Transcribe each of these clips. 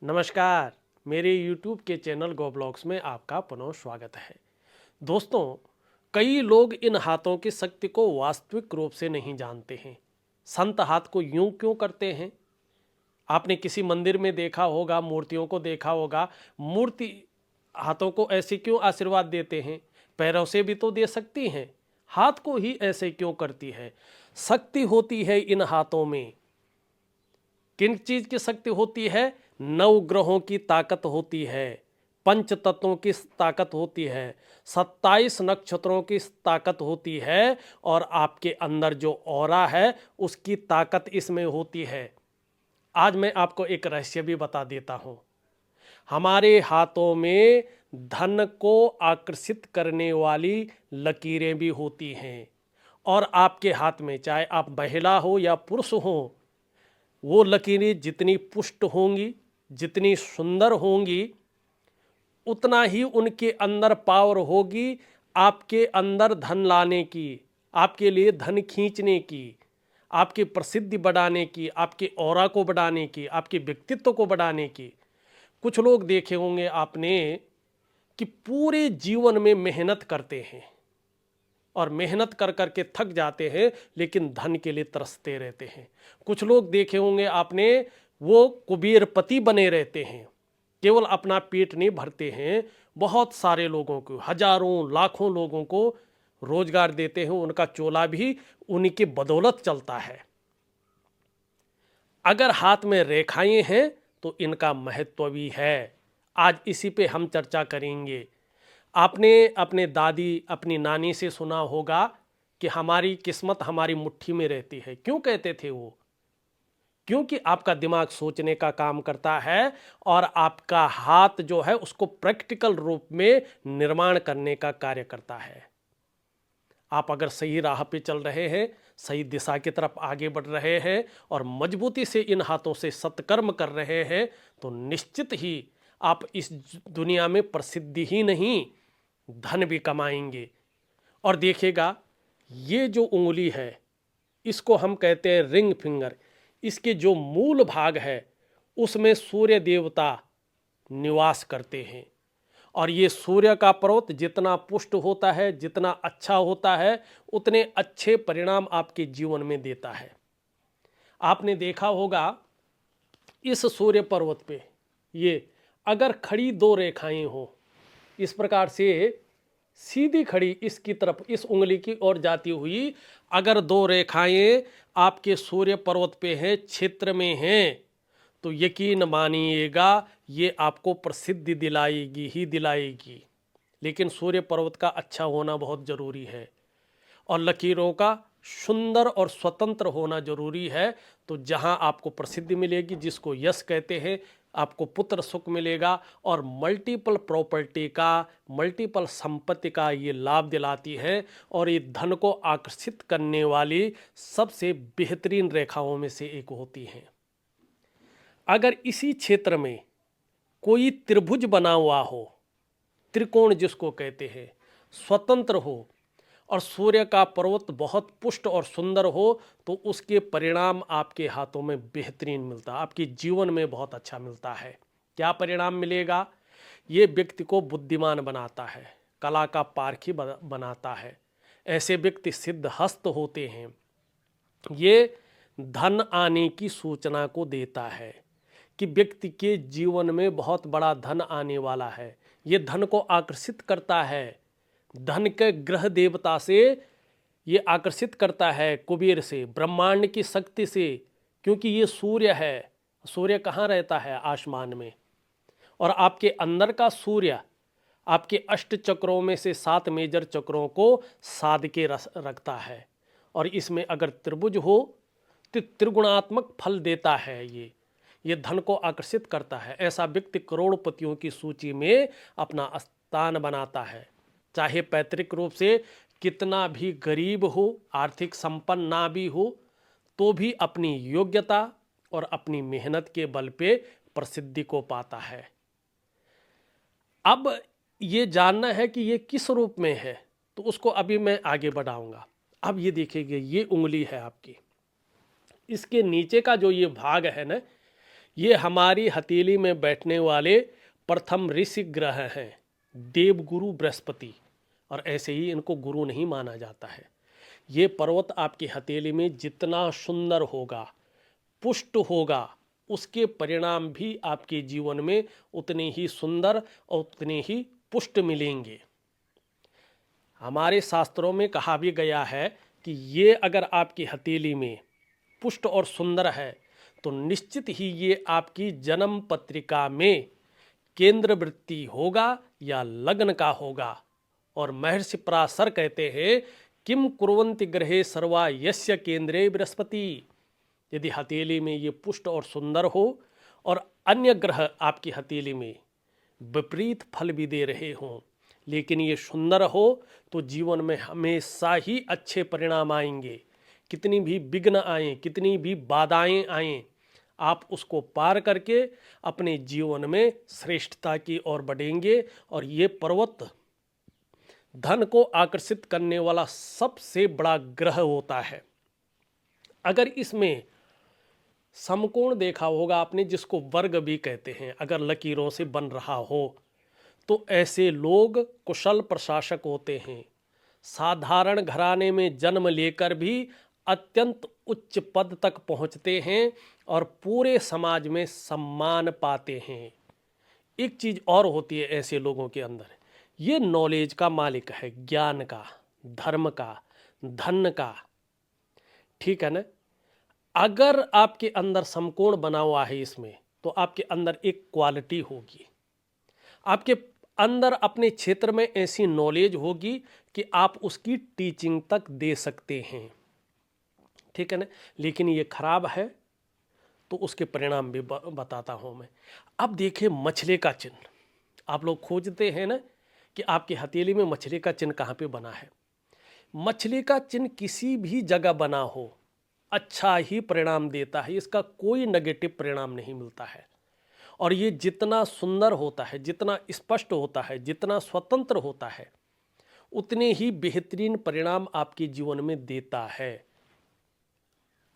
नमस्कार। मेरे YouTube के चैनल गो ब्लॉग्स में आपका पुनः स्वागत है। दोस्तों, कई लोग इन हाथों की शक्ति को वास्तविक रूप से नहीं जानते हैं। संत हाथ को यूं क्यों करते हैं? आपने किसी मंदिर में देखा होगा, मूर्तियों को देखा होगा। मूर्ति हाथों को ऐसे क्यों आशीर्वाद देते हैं? पैरों से भी तो दे सकती हैं, हाथ को ही ऐसे क्यों करती है? शक्ति होती है इन हाथों में। किन चीज की शक्ति होती है? नव ग्रहों की ताकत होती है, पंच तत्वों की ताकत होती है, 27 नक्षत्रों की ताकत होती है और आपके अंदर जो ऑरा है उसकी ताकत इसमें होती है। आज मैं आपको एक रहस्य भी बता देता हूं। हमारे हाथों में धन को आकर्षित करने वाली लकीरें भी होती हैं और आपके हाथ में, चाहे आप महिला हो या पुरुष हो, वो लकीरें जितनी पुष्ट होंगी, जितनी सुंदर होंगी, उतना ही उनके अंदर पावर होगी आपके अंदर धन लाने की, आपके लिए धन खींचने की, आपकी प्रसिद्धि बढ़ाने की, आपके ऑरा को बढ़ाने की, आपके व्यक्तित्व को बढ़ाने की। कुछ लोग देखे होंगे आपने कि पूरे जीवन में मेहनत करते हैं और मेहनत कर कर के थक जाते हैं, लेकिन धन के लिए तरसते रहते हैं। कुछ लोग देखे होंगे आपने, वो कुबेरपति बने रहते हैं, केवल अपना पेट नहीं भरते हैं, बहुत सारे लोगों को, हजारों लाखों लोगों को रोजगार देते हैं, उनका चोला भी उन्हीं की बदौलत चलता है। अगर हाथ में रेखाएं हैं तो इनका महत्व भी है। आज इसी पे हम चर्चा करेंगे। आपने अपने दादी, अपनी नानी से सुना होगा कि हमारी किस्मत हमारी मुट्ठी में रहती है। क्यों कहते थे वो? क्योंकि आपका दिमाग सोचने का काम करता है और आपका हाथ जो है उसको प्रैक्टिकल रूप में निर्माण करने का कार्य करता है। आप अगर सही राह पे चल रहे हैं, सही दिशा की तरफ आगे बढ़ रहे हैं और मजबूती से इन हाथों से सत्कर्म कर रहे हैं, तो निश्चित ही आप इस दुनिया में प्रसिद्धि ही नहीं, धन भी कमाएंगे। और देखिएगा, ये जो उंगली है इसको हम कहते हैं रिंग फिंगर। इसके जो मूल भाग है उसमें सूर्य देवता निवास करते हैं और ये सूर्य का पर्वत जितना पुष्ट होता है, जितना अच्छा होता है, उतने अच्छे परिणाम आपके जीवन में देता है। आपने देखा होगा इस सूर्य पर्वत पे ये अगर खड़ी दो रेखाएं हो, इस प्रकार से सीधी खड़ी इसकी तरफ, इस उंगली की ओर जाती हुई अगर दो रेखाएं आपके सूर्य पर्वत पे हैं, क्षेत्र में हैं, तो यकीन मानिएगा ये आपको प्रसिद्धि दिलाएगी ही दिलाएगी। लेकिन सूर्य पर्वत का अच्छा होना बहुत जरूरी है और लकीरों का सुंदर और स्वतंत्र होना जरूरी है। तो जहां आपको प्रसिद्धि मिलेगी, जिसको यश कहते हैं, आपको पुत्र सुख मिलेगा और मल्टीपल प्रॉपर्टी का, मल्टीपल संपत्ति का ये लाभ दिलाती है और ये धन को आकर्षित करने वाली सबसे बेहतरीन रेखाओं में से एक होती है। अगर इसी क्षेत्र में कोई त्रिभुज बना हुआ हो, त्रिकोण जिसको कहते हैं, स्वतंत्र हो और सूर्य का पर्वत बहुत पुष्ट और सुंदर हो, तो उसके परिणाम आपके हाथों में बेहतरीन मिलता है, आपके जीवन में बहुत अच्छा मिलता है। क्या परिणाम मिलेगा? ये व्यक्ति को बुद्धिमान बनाता है, कला का पारखी बनाता है। ऐसे व्यक्ति सिद्धहस्त होते हैं। ये धन आने की सूचना को देता है कि व्यक्ति के जीवन में बहुत बड़ा धन आने वाला है। ये धन को आकर्षित करता है, धन के ग्रह देवता से ये आकर्षित करता है, कुबेर से, ब्रह्मांड की शक्ति से, क्योंकि ये सूर्य है। सूर्य कहाँ रहता है? आसमान में। और आपके अंदर का सूर्य आपके अष्ट चक्रों में से 7 मेजर चक्रों को साध के रखता है और इसमें अगर त्रिभुज हो तो त्रिगुणात्मक फल देता है। ये धन को आकर्षित करता है। ऐसा व्यक्ति करोड़पतियों की सूची में अपना स्थान बनाता है, चाहे पैतृक रूप से कितना भी गरीब हो, आर्थिक संपन्न ना भी हो, तो भी अपनी योग्यता और अपनी मेहनत के बल पे प्रसिद्धि को पाता है। अब ये जानना है कि ये किस रूप में है, तो उसको अभी मैं आगे बढ़ाऊंगा। अब ये देखिए, ये उंगली है आपकी, इसके नीचे का जो ये भाग है ना, ये हमारी हथेली में बैठने वाले प्रथम ऋषि ग्रह हैं, देवगुरु बृहस्पति, और ऐसे ही इनको गुरु नहीं माना जाता है। ये पर्वत आपकी हथेली में जितना सुंदर होगा, पुष्ट होगा, उसके परिणाम भी आपके जीवन में उतने ही सुंदर और उतने ही पुष्ट मिलेंगे। हमारे शास्त्रों में कहा भी गया है कि ये अगर आपकी हथेली में पुष्ट और सुंदर है तो निश्चित ही ये आपकी जन्म पत्रिका में केंद्र वृत्ति होगा या लग्न का होगा। और महर्षि पराशर कहते हैं, किम कुर्वन्ति ग्रहे सर्वा यस्य केंद्रे बृहस्पति। यदि हथेली में ये पुष्ट और सुंदर हो और अन्य ग्रह आपकी हथेली में विपरीत फल भी दे रहे हों, लेकिन ये सुंदर हो तो जीवन में हमेशा ही अच्छे परिणाम आएंगे। कितनी भी विघ्न आएं, कितनी भी बाधाएं आएं, आप उसको पार करके अपने जीवन में श्रेष्ठता की ओर बढ़ेंगे। और ये पर्वत धन को आकर्षित करने वाला सबसे बड़ा ग्रह होता है। अगर इसमें समकोण देखा होगा आपने, जिसको वर्ग भी कहते हैं, अगर लकीरों से बन रहा हो तो ऐसे लोग कुशल प्रशासक होते हैं। साधारण घराने में जन्म लेकर भी अत्यंत उच्च पद तक पहुंचते हैं और पूरे समाज में सम्मान पाते हैं। एक चीज़ और होती है ऐसे लोगों के अंदर, ये नॉलेज का मालिक है, ज्ञान का, धर्म का, धन का, ठीक है ना। अगर आपके अंदर समकोण बना हुआ है इसमें, तो आपके अंदर एक क्वालिटी होगी, आपके अंदर अपने क्षेत्र में ऐसी नॉलेज होगी कि आप उसकी टीचिंग तक दे सकते हैं, ठीक है ना। लेकिन ये खराब है तो उसके परिणाम भी बताता हूँ मैं। अब देखिए मछली का चिन्ह, आप लोग खोजते हैं ना कि आपकी हथेली में मछली का चिन्ह कहाँ पे बना है। मछली का चिन्ह किसी भी जगह बना हो अच्छा ही परिणाम देता है, इसका कोई नेगेटिव परिणाम नहीं मिलता है। और ये जितना सुंदर होता है, जितना स्पष्ट होता है, जितना स्वतंत्र होता है, उतने ही बेहतरीन परिणाम आपके जीवन में देता है।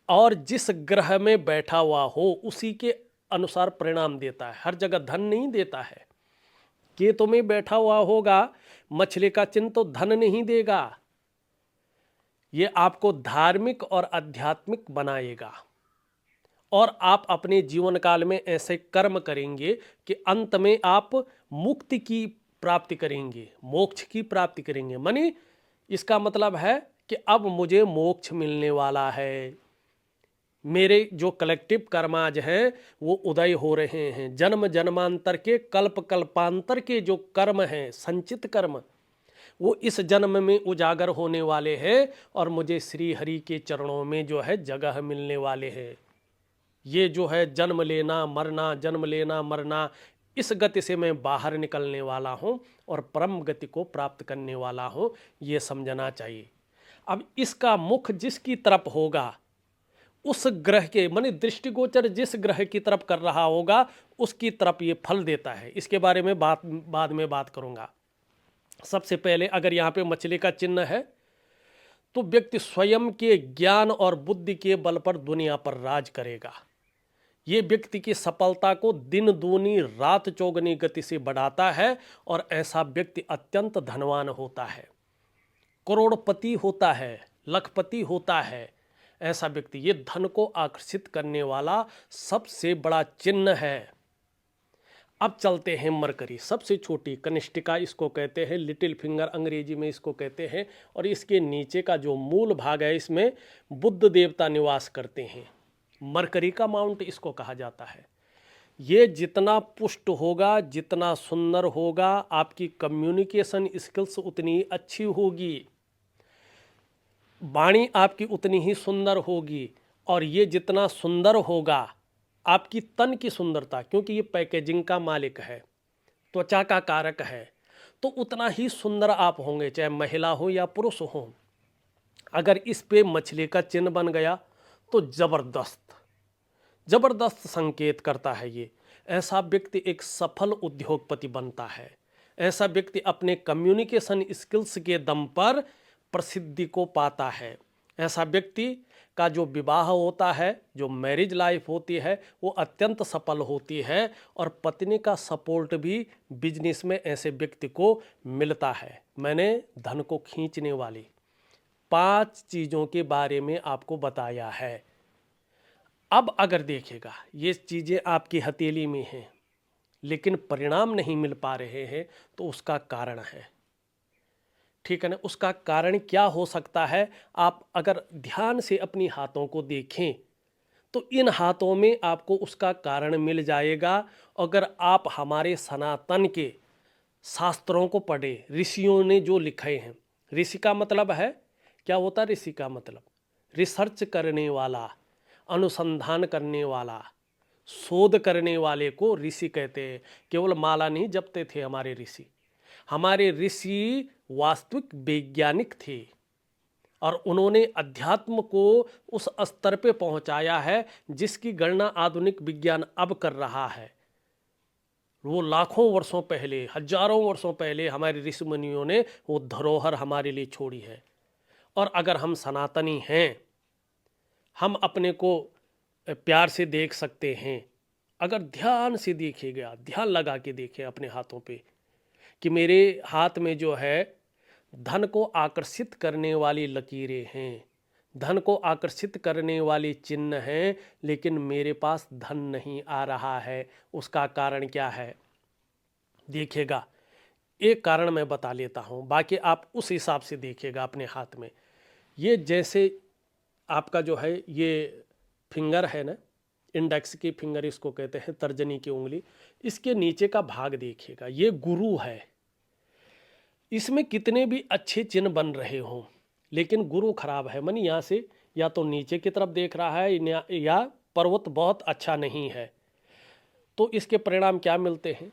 और जिस ग्रह में बैठा हुआ हो उसी के अनुसार परिणाम देता है, हर जगह धन नहीं देता है। केतु में बैठा हुआ होगा मछली का चिन्ह तो धन नहीं देगा, ये आपको धार्मिक और आध्यात्मिक बनाएगा। और आप अपने जीवन काल में ऐसे कर्म करेंगे कि अंत में आप मुक्ति की प्राप्ति करेंगे, मोक्ष की प्राप्ति करेंगे। माने इसका मतलब है कि अब मुझे मोक्ष मिलने वाला है, मेरे जो कलेक्टिव कर्म आज हैं वो उदय हो रहे हैं। जन्म जन्मांतर के, कल्प कल्पांतर के जो कर्म हैं, संचित कर्म, वो इस जन्म में उजागर होने वाले हैं और मुझे श्री हरि के चरणों में जो है जगह मिलने वाले हैं। ये जो है जन्म लेना मरना, जन्म लेना मरना, इस गति से मैं बाहर निकलने वाला हूँ और परम गति को प्राप्त करने वाला हूँ, ये समझना चाहिए। अब इसका मुख जिसकी तरफ होगा, उस ग्रह के माने दृष्टिगोचर जिस ग्रह की तरफ कर रहा होगा उसकी तरफ ये फल देता है। इसके बारे में बाद में बात करूँगा। सबसे पहले अगर यहाँ पे मछली का चिन्ह है तो व्यक्ति स्वयं के ज्ञान और बुद्धि के बल पर दुनिया पर राज करेगा। ये व्यक्ति की सफलता को दिन दूनी रात चौगनी गति से बढ़ाता है और ऐसा व्यक्ति अत्यंत धनवान होता है, करोड़पति होता है, लखपति होता है। ऐसा व्यक्ति, ये धन को आकर्षित करने वाला सबसे बड़ा चिन्ह है। अब चलते हैं मरकरी, सबसे छोटी कनिष्ठिका इसको कहते हैं, लिटिल फिंगर अंग्रेजी में इसको कहते हैं। और इसके नीचे का जो मूल भाग है इसमें बुद्ध देवता निवास करते हैं। मरकरी का माउंट इसको कहा जाता है। ये जितना पुष्ट होगा, जितना सुंदर होगा, आपकी कम्युनिकेशन स्किल्स उतनी अच्छी होगी, वाणी आपकी उतनी ही सुंदर होगी। और ये जितना सुंदर होगा, आपकी तन की सुंदरता, क्योंकि ये पैकेजिंग का मालिक है, त्वचा का कारक है, तो उतना ही सुंदर आप होंगे, चाहे महिला हो या पुरुष हो। अगर इस पे मछली का चिन्ह बन गया तो जबरदस्त संकेत करता है ये। ऐसा व्यक्ति एक सफल उद्योगपति बनता है। ऐसा व्यक्ति अपने कम्युनिकेशन स्किल्स के दम पर प्रसिद्धि को पाता है। ऐसा व्यक्ति का जो विवाह होता है, जो मैरिज लाइफ होती है, वो अत्यंत सफल होती है और पत्नी का सपोर्ट भी बिजनेस में ऐसे व्यक्ति को मिलता है। मैंने धन को खींचने वाली 5 चीज़ों के बारे में आपको बताया है। अब अगर देखिएगा ये चीज़ें आपकी हथेली में हैं लेकिन परिणाम नहीं मिल पा रहे हैं तो उसका कारण है, ठीक है ना। उसका कारण क्या हो सकता है, आप अगर ध्यान से अपनी हाथों को देखें तो इन हाथों में आपको उसका कारण मिल जाएगा। अगर आप हमारे सनातन के शास्त्रों को पढ़े, ऋषियों ने जो लिखे हैं, ऋषि का मतलब है क्या होता है, ऋषि का मतलब रिसर्च करने वाला, अनुसंधान करने वाला, शोध करने वाले को ऋषि कहते हैं। केवल माला नहीं जपते थे हमारे ऋषि, हमारे ऋषि वास्तविक वैज्ञानिक थे और उन्होंने अध्यात्म को उस स्तर पे पहुंचाया है जिसकी गणना आधुनिक विज्ञान अब कर रहा है। वो लाखों वर्षों पहले, हजारों वर्षों पहले हमारे ऋषि मुनियों ने वो धरोहर हमारे लिए छोड़ी है। और अगर हम सनातनी हैं, हम अपने को प्यार से देख सकते हैं। अगर ध्यान से देखिएगा, ध्यान लगा के देखें अपने हाथों पे कि मेरे हाथ में जो है धन को आकर्षित करने वाली लकीरें हैं, धन को आकर्षित करने वाली चिन्ह हैं, लेकिन मेरे पास धन नहीं आ रहा है। उसका कारण क्या है देखिएगा, एक कारण मैं बता लेता हूँ, बाकी आप उस हिसाब से देखिएगा अपने हाथ में। ये जैसे आपका जो है ये फिंगर है ना, इंडेक्स की फिंगर इसको कहते हैं, तर्जनी की उंगली, इसके नीचे का भाग देखिएगा, ये गुरु है। इसमें कितने भी अच्छे चिन्ह बन रहे हों लेकिन गुरु खराब है, मानी यहाँ से या तो नीचे की तरफ देख रहा है या पर्वत बहुत अच्छा नहीं है, तो इसके परिणाम क्या मिलते हैं।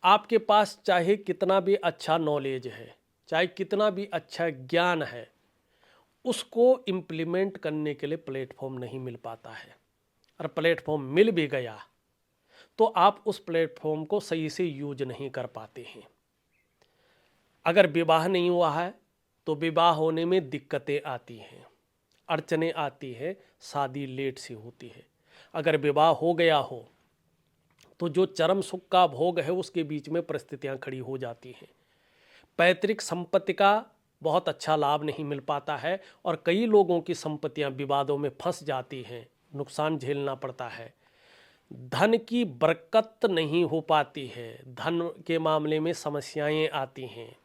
आपके पास चाहे कितना भी अच्छा नॉलेज है, चाहे कितना भी अच्छा ज्ञान है, उसको इम्प्लीमेंट करने के लिए प्लेटफॉर्म नहीं मिल पाता है। और प्लेटफॉर्म मिल भी गया तो आप उस प्लेटफॉर्म को सही से यूज नहीं कर पाते हैं। अगर विवाह नहीं हुआ है तो विवाह होने में दिक्कतें आती हैं, अड़चनें आती हैं, शादी लेट से होती है। अगर विवाह हो गया हो तो जो चरम सुख का भोग है उसके बीच में परिस्थितियां खड़ी हो जाती हैं। पैतृक संपत्ति का बहुत अच्छा लाभ नहीं मिल पाता है और कई लोगों की संपत्तियां विवादों में फंस जाती हैं, नुकसान झेलना पड़ता है। धन की बरकत नहीं हो पाती है, धन के मामले में समस्याएं आती हैं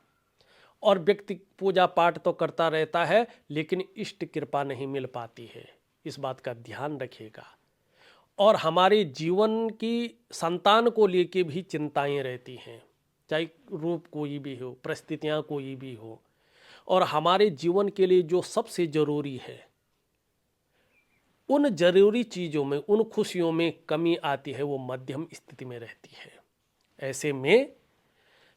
और व्यक्ति पूजा पाठ तो करता रहता है लेकिन इष्ट कृपा नहीं मिल पाती है। इस बात का ध्यान रखिएगा। और हमारे जीवन की संतान को लेके भी चिंताएं रहती हैं, चाहे रूप कोई भी हो, परिस्थितियां कोई भी हो। और हमारे जीवन के लिए जो सबसे ज़रूरी है, उन जरूरी चीज़ों में, उन खुशियों में कमी आती है, वो मध्यम स्थिति में रहती है। ऐसे में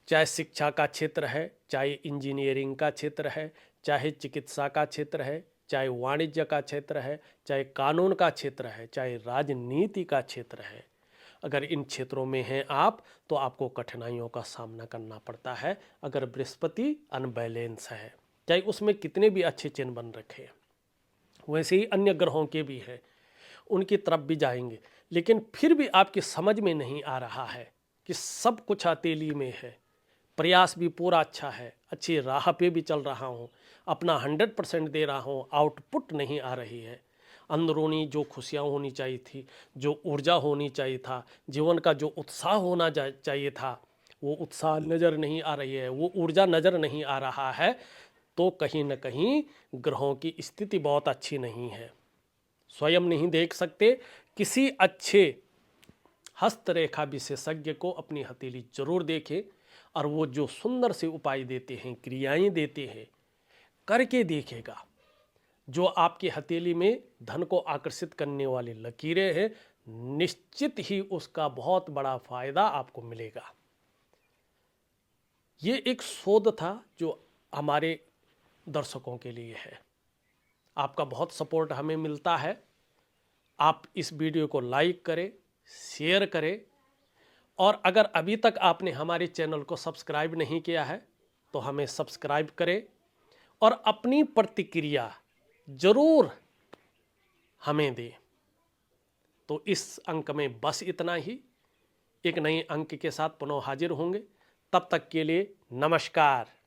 चाहे शिक्षा का क्षेत्र है, चाहे इंजीनियरिंग का क्षेत्र है, चाहे चिकित्सा का क्षेत्र है, चाहे वाणिज्य का क्षेत्र है, चाहे कानून का क्षेत्र है, चाहे राजनीति का क्षेत्र है, अगर इन क्षेत्रों में हैं आप तो आपको कठिनाइयों का सामना करना पड़ता है। अगर बृहस्पति अनबैलेंस है, चाहे उसमें कितने भी अच्छे चिन्ह बन रखे हैं, वैसे ही अन्य ग्रहों के भी हैं, उनकी तरफ भी जाएंगे, लेकिन फिर भी आपकी समझ में नहीं आ रहा है कि सब कुछ हथेली में है, प्रयास भी पूरा अच्छा है, अच्छी राह पे भी चल रहा हूँ, अपना 100% दे रहा हूँ, आउटपुट नहीं आ रही है। अंदरूनी जो खुशियाँ होनी चाहिए थी, जो ऊर्जा होनी चाहिए था, जीवन का जो उत्साह होना चाहिए था, वो उत्साह नज़र नहीं आ रही है, वो ऊर्जा नज़र नहीं आ रहा है। तो कहीं न कहीं ग्रहों की स्थिति बहुत अच्छी नहीं है। स्वयं नहीं देख सकते, किसी अच्छे हस्तरेखा विशेषज्ञ को अपनी हथेली जरूर देखें और वो जो सुंदर से उपाय देते हैं, क्रियाएं देते हैं, करके देखेगा। जो आपकी हथेली में धन को आकर्षित करने वाली लकीरें हैं, निश्चित ही उसका बहुत बड़ा फायदा आपको मिलेगा। ये एक शोध था जो हमारे दर्शकों के लिए है। आपका बहुत सपोर्ट हमें मिलता है। आप इस वीडियो को लाइक करें, शेयर करें और अगर अभी तक आपने हमारे चैनल को सब्सक्राइब नहीं किया है तो हमें सब्सक्राइब करें और अपनी प्रतिक्रिया ज़रूर हमें दे। तो इस अंक में बस इतना ही। एक नए अंक के साथ पुनः हाजिर होंगे। तब तक के लिए नमस्कार।